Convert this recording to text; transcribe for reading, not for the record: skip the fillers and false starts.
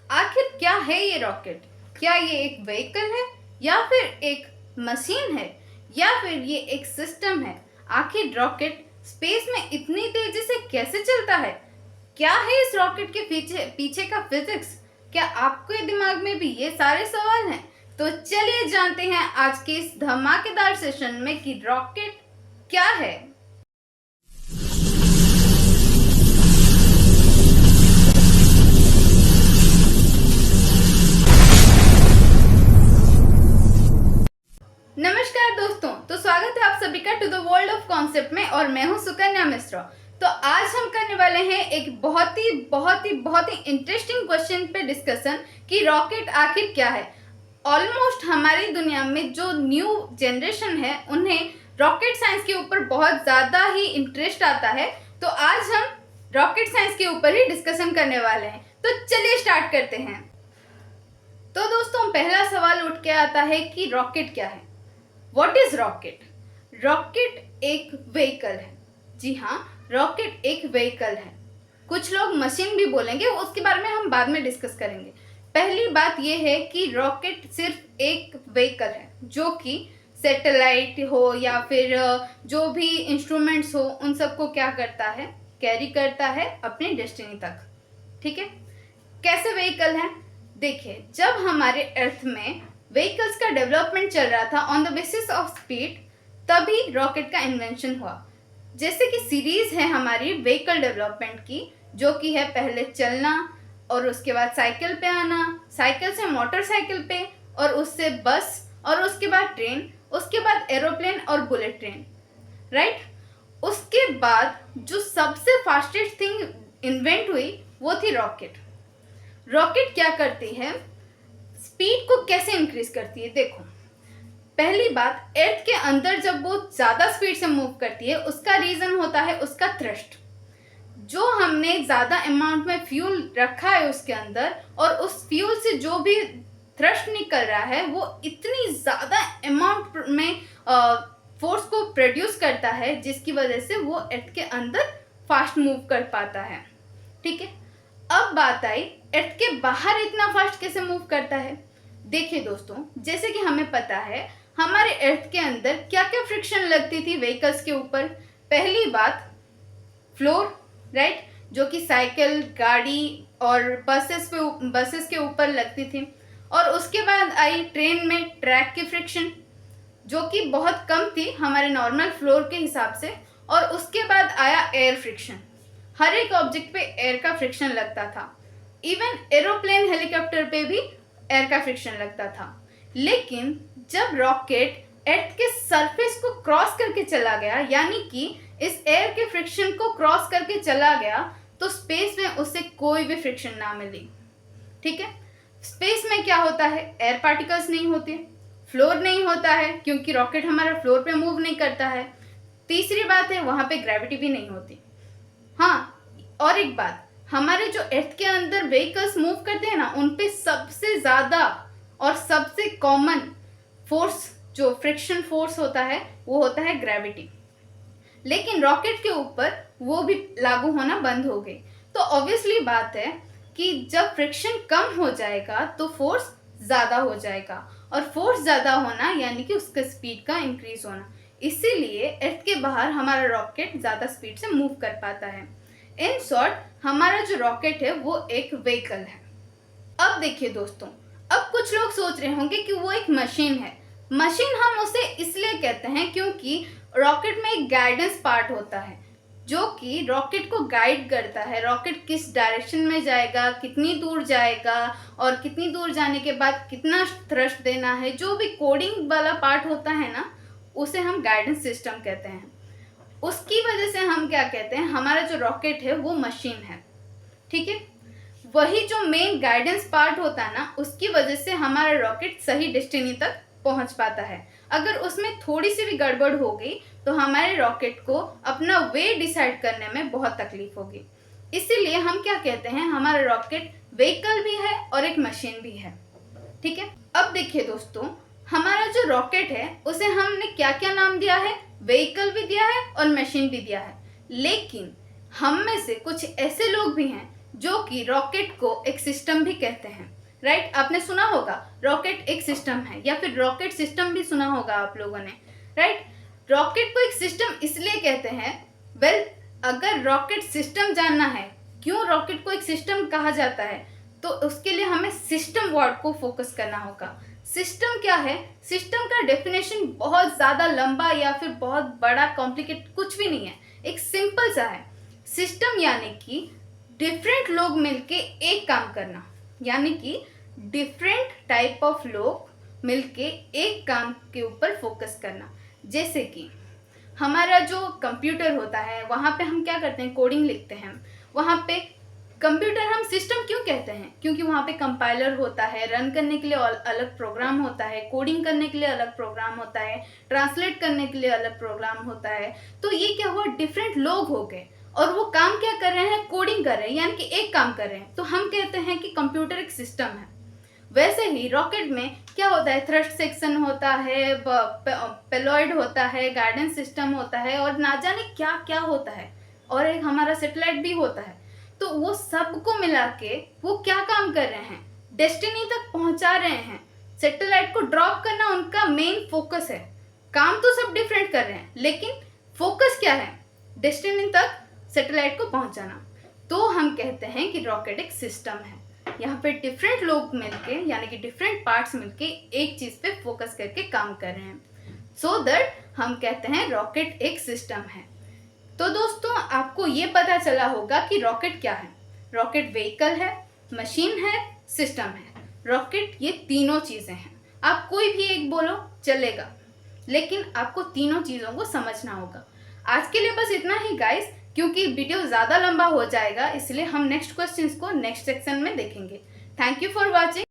आखिर क्या है ये रॉकेट? क्या ये एक व्हीकल है या फिर एक मशीन है या फिर ये एक सिस्टम है? आखिर रॉकेट स्पेस में इतनी तेजी से कैसे चलता है? क्या है इस रॉकेट के पीछे पीछे का फिजिक्स? क्या आपके दिमाग में भी ये सारे सवाल हैं? तो चलिए जानते हैं आज के इस धमाकेदार सेशन में कि रॉकेट क्या है। नमस्कार दोस्तों, तो स्वागत है आप सभी का to the world of concept में और मैं हूं सुकन्या मिश्रा। तो आज हम करने वाले हैं एक बहुत ही इंटरेस्टिंग क्वेश्चन पे डिस्कशन कि रॉकेट आखिर क्या है। ऑलमोस्ट हमारी दुनिया में जो न्यू जनरेशन है उन्हें रॉकेट साइंस के ऊपर बहुत ज़्यादा ही इंटरेस्ट आता है, तो आज हम रॉकेट साइंस के ऊपर ही डिस्कशन करने वाले हैं। तो चलिए स्टार्ट करते हैं। तो दोस्तों, पहला सवाल उठ के आता है कि रॉकेट क्या है। What is rocket? रॉकेट एक व्हीकल है। जी हाँ, रॉकेट एक व्हीकल है। कुछ लोग मशीन भी बोलेंगे, उसके बारे में हम बाद में डिस्कस करेंगे। पहली बात यह है कि रॉकेट सिर्फ एक व्हीकल है जो कि सैटेलाइट हो या फिर जो भी इंस्ट्रूमेंट्स हो उन सबको क्या करता है, कैरी करता है अपनी डेस्टिनी तक। ठीक है, कैसे व्हीकल है? देखिए, जब हमारे अर्थ में व्हीकल्स का डेवलपमेंट चल रहा था on the basis of speed, तभी रॉकेट का इन्वेंशन हुआ। जैसे कि सीरीज है हमारी व्हीकल डेवलपमेंट की, जो कि है पहले चलना और उसके बाद साइकिल पे आना, साइकिल से मोटरसाइकिल पे और उससे बस और उसके बाद ट्रेन, उसके बाद एरोप्लेन और बुलेट ट्रेन, राइट। उसके बाद जो सबसे फास्टेस्ट थिंग इन्वेंट हुई वो थी रॉकेट। रॉकेट क्या करती है, स्पीड को कैसे इंक्रीज करती है? देखो, पहली बात, अर्थ के अंदर जब वो ज़्यादा स्पीड से मूव करती है उसका रीज़न होता है उसका थ्रस्ट। जो हमने ज़्यादा अमाउंट में फ्यूल रखा है उसके अंदर, और उस फ्यूल से जो भी थ्रस्ट निकल रहा है वो इतनी ज़्यादा अमाउंट में फोर्स को प्रोड्यूस करता है, जिसकी वजह से वो अर्थ के अंदर फास्ट मूव कर पाता है। ठीक है, अब बात आई अर्थ के बाहर इतना फास्ट कैसे मूव करता है। देखिए दोस्तों, जैसे कि हमें पता है हमारे अर्थ के अंदर क्या क्या फ्रिक्शन लगती थी व्हीकल्स के ऊपर। पहली बात, फ्लोर, राइट, जो कि साइकिल, गाड़ी और बसेस के ऊपर लगती थी। और उसके बाद आई ट्रेन में ट्रैक की फ्रिक्शन, जो कि बहुत कम थी हमारे नॉर्मल फ्लोर के हिसाब से। और उसके बाद आया एयर फ्रिक्शन, हर एक ऑब्जेक्ट पे एयर का फ्रिक्शन लगता था। इवन एरोप्लेन, हेलीकॉप्टर पे भी एयर का फ्रिक्शन लगता था। लेकिन जब रॉकेट अर्थ के सरफेस को क्रॉस करके चला गया, यानी कि इस एयर के फ्रिक्शन को क्रॉस करके चला गया, तो स्पेस में उसे कोई भी फ्रिक्शन ना मिली। ठीक है, स्पेस में क्या होता है, एयर पार्टिकल्स नहीं होते, फ्लोर नहीं होता है क्योंकि रॉकेट हमारा फ्लोर पे मूव नहीं करता है। तीसरी बात है, वहाँ पे ग्रेविटी भी नहीं होती। हाँ, और एक बात, हमारे जो अर्थ के अंदर व्हीकल्स मूव करते हैं ना, उन पे सबसे ज़्यादा और सबसे कॉमन फोर्स जो फ्रिक्शन फोर्स होता है वो होता है ग्रेविटी। लेकिन रॉकेट के ऊपर वो भी लागू होना बंद हो गई। तो ऑब्वियसली बात है कि जब फ्रिक्शन कम हो जाएगा तो फोर्स ज़्यादा हो जाएगा, और फोर्स ज़्यादा होना यानी कि उसका स्पीड का इंक्रीज होना। इसीलिए अर्थ के बाहर हमारा रॉकेट ज़्यादा स्पीड से मूव कर पाता है। इन शॉर्ट, हमारा जो रॉकेट है वो एक व्हीकल है। अब देखिए दोस्तों, अब कुछ लोग सोच रहे होंगे कि वो एक मशीन है। मशीन हम उसे इसलिए कहते हैं क्योंकि रॉकेट में एक गाइडेंस पार्ट होता है जो कि रॉकेट को गाइड करता है। रॉकेट किस डायरेक्शन में जाएगा, कितनी दूर जाएगा, और कितनी दूर जाने के बाद कितना थ्रस्ट देना है, जो भी कोडिंग वाला पार्ट होता है ना, उसे हम गाइडेंस सिस्टम कहते हैं। उसकी वजह से हम क्या कहते हैं, हमारा जो रॉकेट है वो मशीन है। ठीक है, वही जो मेन गाइडेंस पार्ट होता है ना, उसकी वजह से हमारा रॉकेट सही डेस्टिनी तक पहुंच पाता है। अगर उसमें थोड़ी सी भी गड़बड़ हो गई तो हमारे रॉकेट को अपना वे डिसाइड करने में बहुत तकलीफ होगी। इसीलिए हम क्या कहते हैं, हमारा रॉकेट व्हीकल भी है और एक मशीन भी है। ठीक है, अब देखिए दोस्तों, हमारा जो रॉकेट है उसे हमने क्या क्या नाम दिया है, व्हीकल भी दिया है और मशीन भी दिया है। लेकिन हम में से कुछ ऐसे लोग भी हैं जो कि रॉकेट को एक सिस्टम भी कहते हैं। राइट, आपने सुना होगा रॉकेट एक सिस्टम है, या फिर रॉकेट सिस्टम भी सुना होगा आप लोगों ने। राइट, रॉकेट को एक सिस्टम इसलिए कहते हैं, वेल अगर रॉकेट सिस्टम जानना है क्यों रॉकेट को एक सिस्टम कहा जाता है, तो उसके लिए हमें सिस्टम वर्ड को फोकस करना होगा। सिस्टम क्या है? सिस्टम का डेफिनेशन बहुत ज़्यादा लंबा या फिर बहुत बड़ा कॉम्प्लिकेट कुछ भी नहीं है, एक सिंपल सा है। सिस्टम यानी कि डिफरेंट लोग मिलके एक काम करना, यानी कि डिफरेंट टाइप ऑफ लोग मिलके एक काम के ऊपर फोकस करना। जैसे कि हमारा जो कंप्यूटर होता है वहाँ पे हम क्या करते हैं, कोडिंग लिखते हैं। वहाँ पे कंप्यूटर हम सिस्टम क्यों कहते हैं? क्योंकि वहाँ पे कंपाइलर होता है, रन करने के लिए अलग प्रोग्राम होता है, कोडिंग करने के लिए अलग प्रोग्राम होता है, ट्रांसलेट करने के लिए अलग प्रोग्राम होता है। तो ये क्या हुआ, डिफरेंट लोग हो गए और वो काम क्या कर रहे हैं, कोडिंग कर रहे हैं, यानी कि एक काम कर रहे हैं। तो हम कहते हैं कि कंप्यूटर एक सिस्टम है। वैसे ही रॉकेट में क्या होता है, थ्रस्ट सेक्शन होता है, पेलॉइड होता है, गाइडेंस सिस्टम होता है और ना जाने क्या क्या होता है, और एक हमारा सैटेलाइट भी होता है। तो वो सबको मिला के वो क्या काम कर रहे हैं, डेस्टिनी तक पहुंचा रहे हैं। सैटेलाइट को ड्रॉप करना उनका मेन फोकस है। काम तो सब डिफरेंट कर रहे हैं, लेकिन फोकस क्या है, डेस्टिनी तक सैटेलाइट को पहुंचाना। तो हम कहते हैं कि रॉकेट एक सिस्टम है। यहाँ पे डिफरेंट लोग मिलके, यानी कि डिफरेंट पार्ट्स मिलके एक चीज़ पे फोकस करके काम कर रहे हैं। सो दैट हम कहते हैं रॉकेट एक सिस्टम है। तो दोस्तों, आपको ये पता चला होगा कि रॉकेट क्या है। रॉकेट व्हीकल है, मशीन है, सिस्टम है। रॉकेट ये तीनों चीज़ें हैं। आप कोई भी एक बोलो चलेगा, लेकिन आपको तीनों चीज़ों को समझना होगा। आज के लिए बस इतना ही गाइस, क्योंकि वीडियो ज़्यादा लंबा हो जाएगा, इसलिए हम नेक्स्ट क्वेश्चंस को नेक्स्ट सेक्शन में देखेंगे। Thank you for watching.